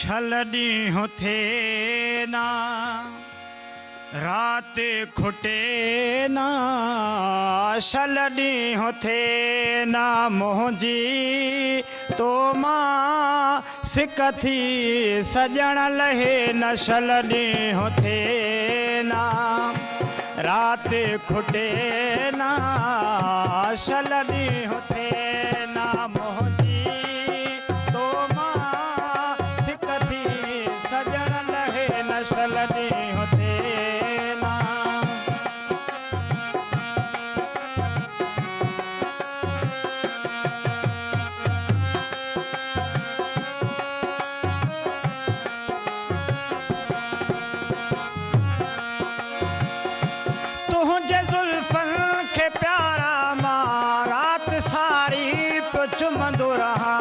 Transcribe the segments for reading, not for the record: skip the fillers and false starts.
छलनी होते ना रात खुटे ना छलनी होते ना मोहजी तो मां सिकथी सजण लहे न छलनी होते ना रात खुटे ना छलनी होते ना मोहजी तो मां सिकथी सजण लहे न छलनी होते ना। तुझे जुल्फन के प्यारा मां रात सारी पे चुमंदो रहा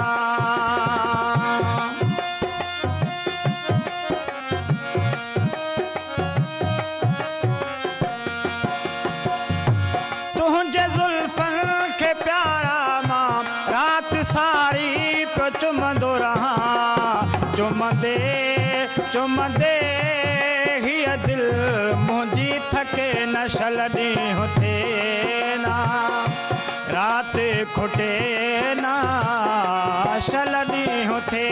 तुझे जुल्फन के प्यारा मां रात सारी पे चुमंदो रहा चुमंदे चुमंदे हिय दिल मुंहिंजी थके न छलनी होते ना रात खुटे ना छलनी होते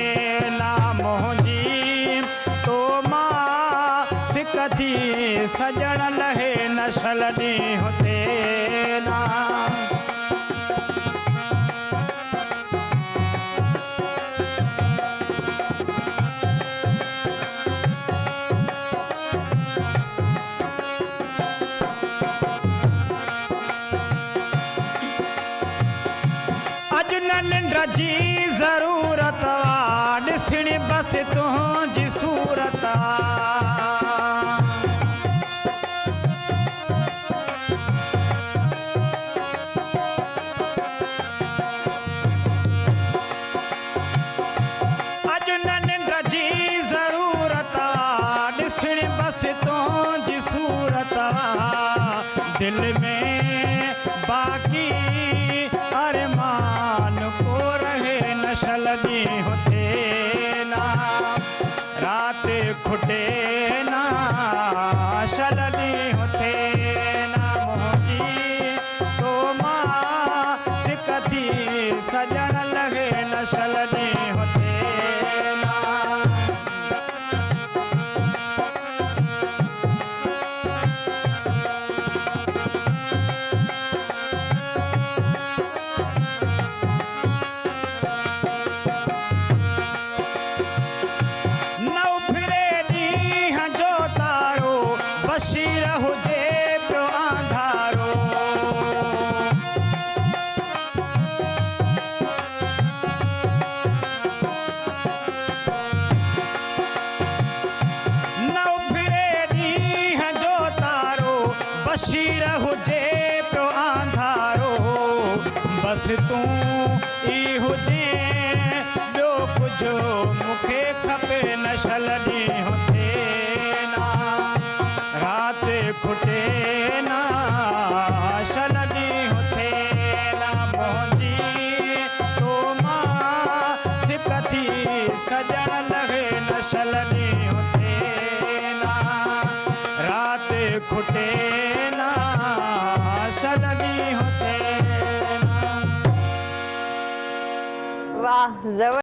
ना मुंहिंजी तो मां सिकथी सजण लहे न छलनी होते ना। अज न निंड जी ज़रूरत ॾिसणी बस तुंहिंजी सूरत अज न निंड जी ज़रूरत ॾिसणी बस तुंहिंजी सूरत दिल में बाक़ी अरमान को रहे न छलनी होते ना रात खुटे ना छलनी होते ना मोहजी तो मां सिकथी सजण लगे न छलनी होते ना। बशीर हुजे पियो आंधारो न उभिरे ॾींहं जो तारो बशीर हुजे पियो आंधारो बस तूं ई हुजे ॿियो कुझु मूंखे खपे न छलनी होते ना रात खुटे ना छलनी होते ना मोहजी तो मां सिकथी सजण लहे न छलनी होते ना रात खुटे ना छलनी होते ना। वाह जबरदस्त।